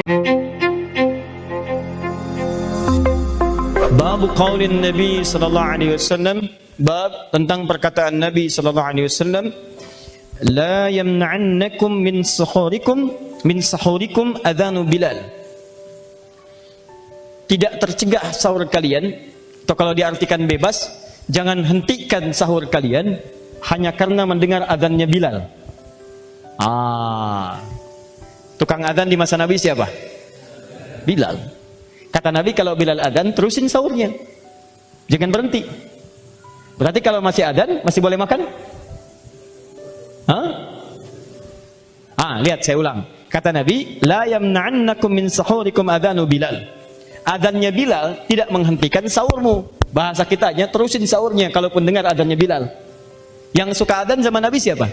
Bab qaulin Nabi sallallahu alaihi wasallam, bab tentang perkataan Nabi sallallahu alaihi wasallam, la yamna'annakum min sahurikum adhanu Bilal. Tidak tercegah sahur kalian, atau kalau diartikan bebas, jangan hentikan sahur kalian hanya karena mendengar azannya Bilal. Tukang azan di masa Nabi siapa? Bilal. Kata Nabi, kalau Bilal adzan, terusin sahurnya, jangan berhenti. Berarti kalau masih adzan, masih boleh makan? Lihat, saya ulang. Kata Nabi, la yamna'annakum min sahurikum adzanu Bilal. Adzannya Bilal tidak menghentikan sahurmu. Bahasa kitanya, terusin sahurnya kalaupun dengar adzannya Bilal. Yang suka adzan zaman Nabi siapa?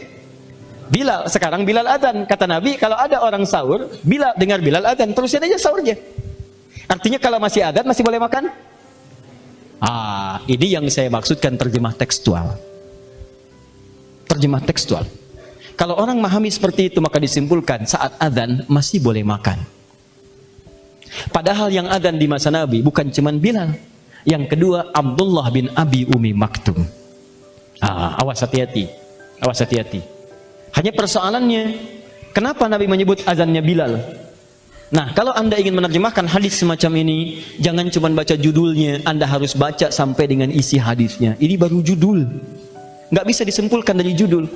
Bilal. Sekarang Bilal adzan. Kata Nabi, kalau ada orang sahur, Bilal dengar Bilal adzan, terusin aja sahurnya. Artinya kalau masih adzan masih boleh makan? Ini yang saya maksudkan terjemah tekstual. Terjemah tekstual. Kalau orang memahami seperti itu, maka disimpulkan saat adzan masih boleh makan. Padahal yang adzan di masa Nabi bukan cuma Bilal. Yang kedua, Abdullah bin Abi Umi Maktum. Awas hati-hati. Awas hati-hati. Hanya persoalannya, kenapa Nabi menyebut azannya Bilal? Nah, kalau Anda ingin menerjemahkan hadis semacam ini, jangan cuma baca judulnya, Anda harus baca sampai dengan isi hadisnya. Ini baru judul, nggak bisa disimpulkan dari judul.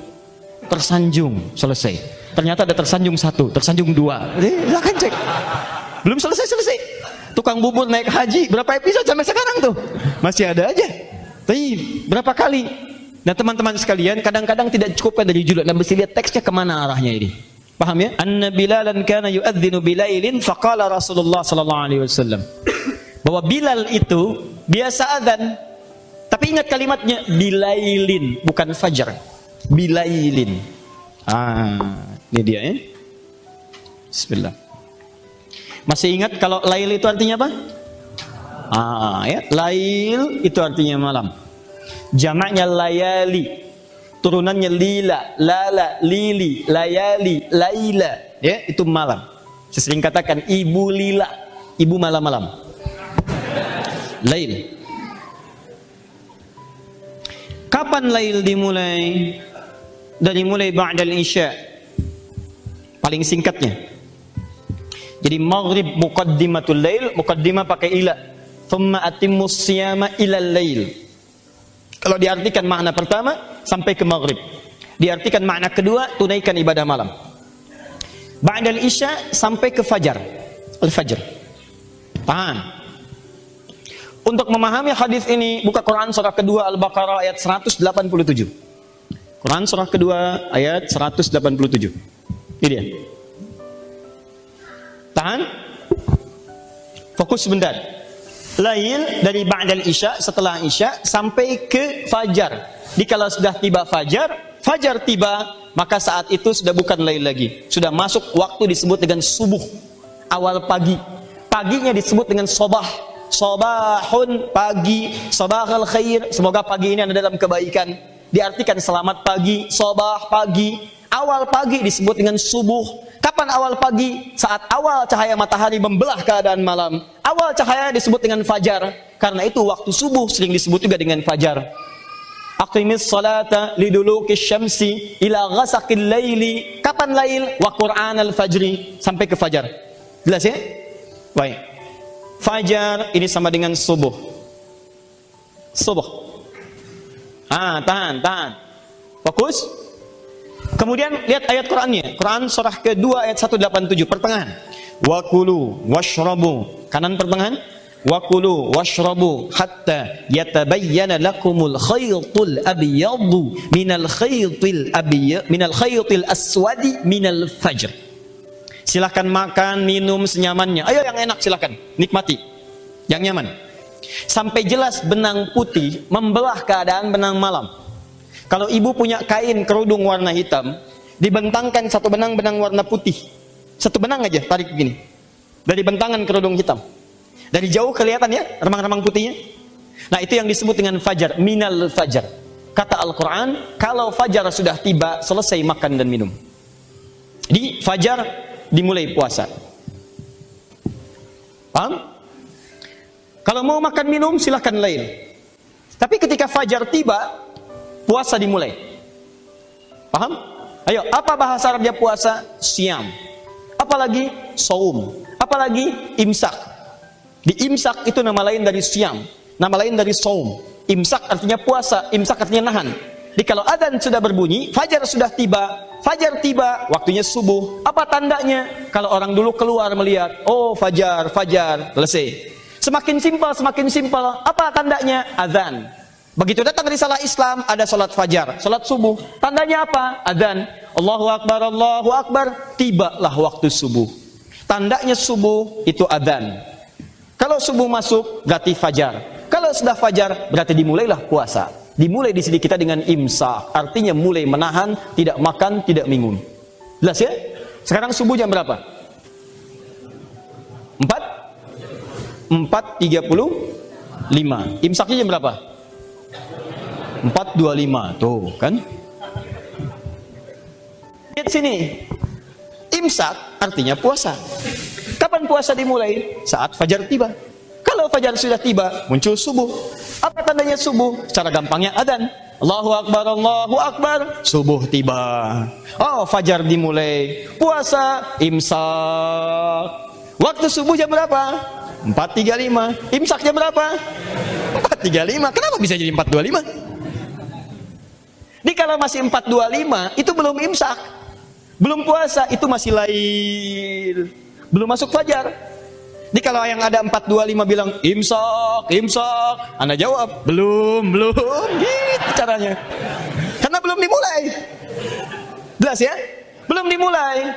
Tersanjung, selesai. Ternyata ada tersanjung 1, tersanjung 2. Silahkan cek. Belum selesai. Tukang bubur naik haji, berapa episode sampai sekarang tuh? Masih ada aja. Tapi berapa kali? Nah, teman-teman sekalian, kadang-kadang tidak cukup dari judul, Anda mesti lihat teksnya kemana arahnya ini. Paham ya? Anna Bilalan kana yu'adzinu bilailin faqala Rasulullah sallallahu alaihi wasallam. Bahwa Bilal itu biasa adzan. Tapi ingat kalimatnya, bilailin, bukan fajar. Bilailin. Ini dia ya. Bismillah. Masih ingat kalau lail itu artinya apa? Ya, lail itu artinya malam. Jamaknya layali. Turunannya lila, lala, lili, layali, laila, ya, itu malam. Saya sering katakan ibu lila, ibu malam-malam. Lail. Kapan lail dimulai? Dari mulai ba'dal isya. Paling singkatnya. Jadi maghrib muqaddimatul lail, muqaddimah pakai ila. Thumma atimmus siyama ilal lail. Kalau diartikan makna pertama, sampai ke maghrib. Diartikan makna kedua, tunaikan ibadah malam. Ba'dal isya sampai ke fajar. Al-fajr. Paham? Untuk memahami hadis ini, buka Quran surah kedua Al-Baqarah ayat 187. Quran surah kedua ayat 187. Ini dia. Tahan? Fokus sebentar. Lail dari ba'dal isya, setelah isya sampai ke fajar. Dikala sudah tiba fajar tiba, maka saat itu sudah bukan lail lagi. Sudah masuk waktu disebut dengan subuh, awal pagi. Paginya disebut dengan sobah. Sobahun, pagi, sobahal khair. Semoga pagi ini Anda dalam kebaikan. Diartikan selamat pagi, sobah pagi. Awal pagi disebut dengan subuh. Kapan awal pagi? Saat awal cahaya matahari membelah keadaan malam. Awal cahaya disebut dengan fajar. Karena itu waktu subuh sering disebut juga dengan fajar. Aqimis salata lidulukis syamsi ila ghasaqil laili. Kapan lail? Wa Qur'anal fajri. Sampai ke fajar. Jelas ya? Baik. Fajar ini sama dengan subuh. Subuh. Tahan. Fokus. Kemudian lihat ayat Qur'annya. Quran surah kedua ayat 187, pertengahan. Wa kulu washrabu. Kanan pertengahan. Wa kulu washrabu hatta yatabayyana lakumul khaytul abyadu minal khaytil aswadi minal fajr. Silahkan makan, minum senyamannya. Ayo yang enak silahkan, nikmati. Yang nyaman. Sampai jelas benang putih membelah keadaan benang malam. Kalau ibu punya kain kerudung warna hitam, dibentangkan satu benang warna putih. Satu benang aja, tarik begini. Dari bentangan kerudung hitam. Dari jauh kelihatan ya, remang-remang putihnya. Nah, itu yang disebut dengan fajar, minal fajar. Kata Al-Quran, kalau fajar sudah tiba, selesai makan dan minum. Di fajar dimulai puasa. Paham? Kalau mau makan minum silahkan lain. Tapi ketika fajar tiba, puasa dimulai. Paham? Ayo, apa bahasa Arabnya puasa? Siam. Apalagi saum. Apalagi imsak. Di imsak itu nama lain dari siam, nama lain dari saum. Imsak artinya puasa, imsak artinya nahan. Jadi kalau adzan sudah berbunyi, fajar sudah tiba. Fajar tiba, waktunya subuh. Apa tandanya? Kalau orang dulu keluar melihat, oh fajar, selesai. Semakin simpel. Apa tandanya? Adzan. Begitu datang risalah Islam, ada salat fajar, salat subuh. Tandanya apa? Adzan. Allahu Akbar. Tibalah waktu subuh. Tandanya subuh itu adzan. Kalau subuh masuk, berarti fajar. Kalau sudah fajar, berarti dimulailah puasa. Dimulai di sini kita dengan imsak, artinya mulai menahan, tidak makan, tidak minum. Jelas ya? Sekarang subuh jam berapa? 4.35. Imsaknya jam berapa? 4.25. Tuh kan? Lihat sini. Imsak artinya puasa. Kapan puasa dimulai? Saat fajar tiba. Kalau fajar sudah tiba, muncul subuh. Apa tandanya subuh? Secara gampangnya adzan. Allahu Akbar, subuh tiba. Oh, fajar dimulai. Puasa, imsak. Waktu subuh jam berapa? 4.35. Imsak jam berapa? 4.35. Kenapa bisa jadi 4.25? Jadi kalau masih 4.25, itu belum imsak. Belum puasa, itu masih lail. Belum masuk fajar. Jadi kalau yang ada 4.25 bilang imsak, Anda jawab belum, gitu caranya. Karena belum dimulai. Jelas ya? Belum dimulai.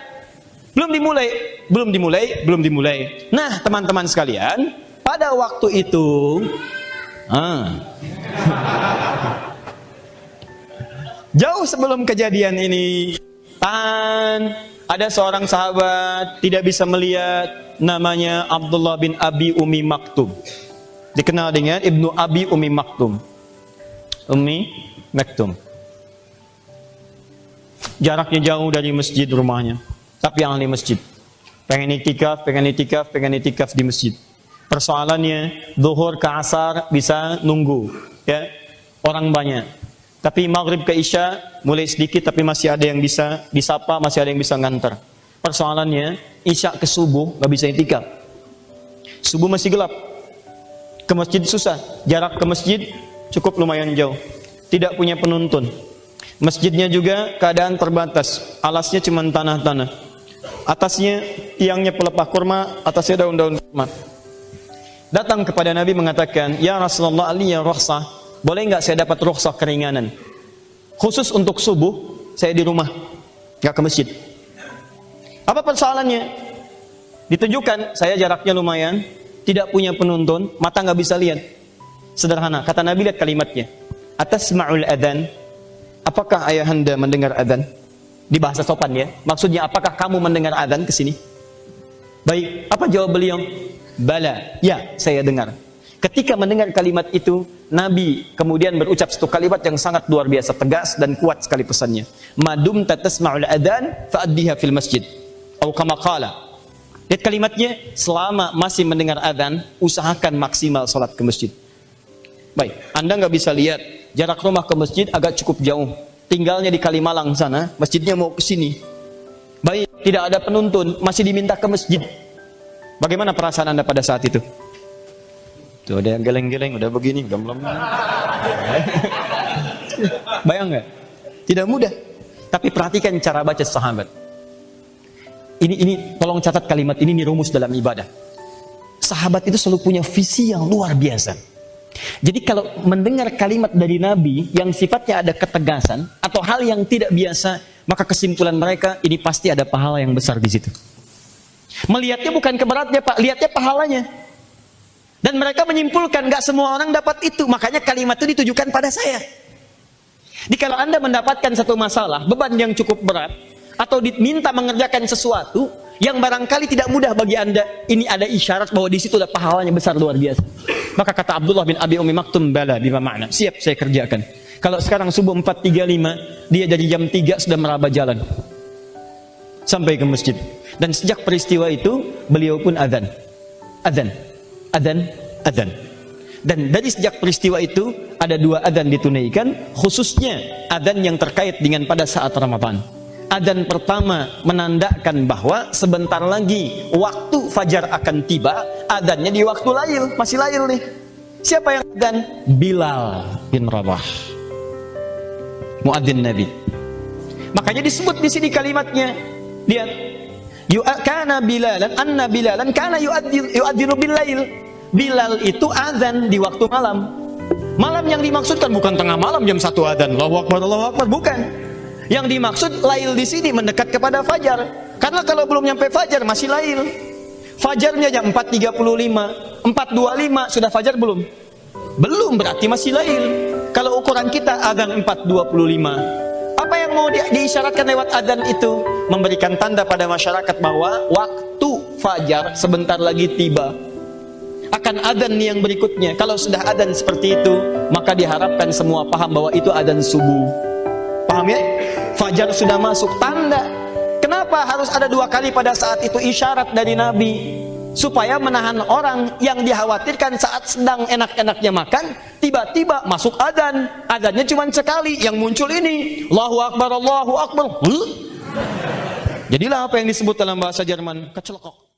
Nah, teman-teman sekalian, pada waktu itu jauh sebelum kejadian ini, ada seorang sahabat tidak bisa melihat, namanya Abdullah bin Abi Ummi Maktum. Dikenal dengan Ibnu Abi Ummi Maktum. Jaraknya jauh dari masjid rumahnya, tapi ahli masjid. Pengen itikaf di masjid. Persoalannya, zuhur ke asar bisa nunggu, ya, orang banyak. Tapi maghrib ke isya mulai sedikit, tapi masih ada yang bisa disapa, masih ada yang bisa ngantar. Persoalannya, isya ke subuh gak bisa itikaf. Subuh masih gelap. Ke masjid susah. Jarak ke masjid cukup lumayan jauh. Tidak punya penuntun. Masjidnya juga keadaan terbatas. Alasnya cuma tanah-tanah. Atasnya tiangnya pelepah kurma, atasnya daun-daun kurma. Datang kepada Nabi mengatakan, ya Rasulullah, ali ya rukhsah. Boleh nggak saya dapat rukhsah keringanan? Khusus untuk subuh, saya di rumah, nggak ke masjid. Apa persoalannya? Ditunjukkan, saya jaraknya lumayan, tidak punya penuntun, mata nggak bisa lihat. Sederhana, kata Nabi, lihat kalimatnya. Atasma'ul adzan? Apakah ayahanda mendengar adzan? Di bahasa sopan ya. Maksudnya, apakah kamu mendengar adzan ke sini? Baik, apa jawab beliau? Bala, ya, saya dengar. Ketika mendengar kalimat itu, Nabi kemudian berucap satu kalimat yang sangat luar biasa, tegas dan kuat sekali pesannya. Madum tasma'ul adzan fa'addiha fil masjid. Atau kama qala. Lihat kalimatnya, selama masih mendengar adzan, usahakan maksimal salat ke masjid. Baik, Anda nggak bisa lihat, jarak rumah ke masjid agak cukup jauh. Tinggalnya di Kalimalang sana, masjidnya mau ke sini. Baik, tidak ada penuntun, masih diminta ke masjid. Bagaimana perasaan Anda pada saat itu? Tuh ada yang geleng-geleng, udah begini, udah melem. Bayang nggak? Tidak mudah. Tapi perhatikan cara baca sahabat. Ini tolong catat kalimat ini rumus dalam ibadah. Sahabat itu selalu punya visi yang luar biasa. Jadi kalau mendengar kalimat dari Nabi yang sifatnya ada ketegasan atau hal yang tidak biasa, maka kesimpulan mereka ini pasti ada pahala yang besar di situ. Melihatnya bukan keberatnya, Pak, lihatnya pahalanya. Dan mereka menyimpulkan gak semua orang dapat itu, makanya kalimat itu ditujukan pada saya. Jadi kalau Anda mendapatkan satu masalah, beban yang cukup berat, atau diminta mengerjakan sesuatu yang barangkali tidak mudah bagi Anda, ini ada isyarat bahwa di situ ada pahalanya besar luar biasa. Maka kata Abdullah bin Abi Ummi Maktum, bala bima makna, siap saya kerjakan. Kalau sekarang subuh 4.35, dia dari jam 3 sudah meraba jalan sampai ke masjid. Dan sejak peristiwa itu beliau pun adzan. adzan, adzan, adzan. Dan dari sejak peristiwa itu ada 2 adzan ditunaikan, khususnya adzan yang terkait dengan pada saat Ramadan. Adzan pertama menandakan bahwa sebentar lagi waktu fajar akan tiba, adzannya di waktu lail, masih lail nih. Siapa yang adzan? Bilal bin Rabah, muadzin Nabi. Makanya disebut di sini kalimatnya, lihat, kana Bilalan, anna Bilalan kana yu'adzinu bil lail. Bilal itu azan di waktu malam. Malam yang dimaksudkan bukan tengah malam jam 1 azan, Allahu Akbar, bukan. Yang dimaksud lail di sini mendekat kepada fajar. Karena kalau belum nyampe fajar masih lail. Fajarnya jam 4.35, 4.25 sudah fajar belum? Belum, berarti masih lail. Kalau ukuran kita azan 4.25. Apa yang mau diisyaratkan lewat adzan itu? Memberikan tanda pada masyarakat bahwa waktu fajar sebentar lagi tiba. Akan adzan yang berikutnya. Kalau sudah adzan seperti itu, maka diharapkan semua paham bahwa itu adzan subuh. Paham ya? Fajar sudah masuk, tanda. Kenapa harus ada 2 kali pada saat itu? Isyarat dari Nabi supaya menahan orang yang dikhawatirkan saat sedang enak-enaknya makan, tiba-tiba masuk adzan. Adzannya cuma sekali, yang muncul ini Allahu Akbar, Allahu Akbar. Jadilah apa yang disebut dalam bahasa Jerman kecelokok.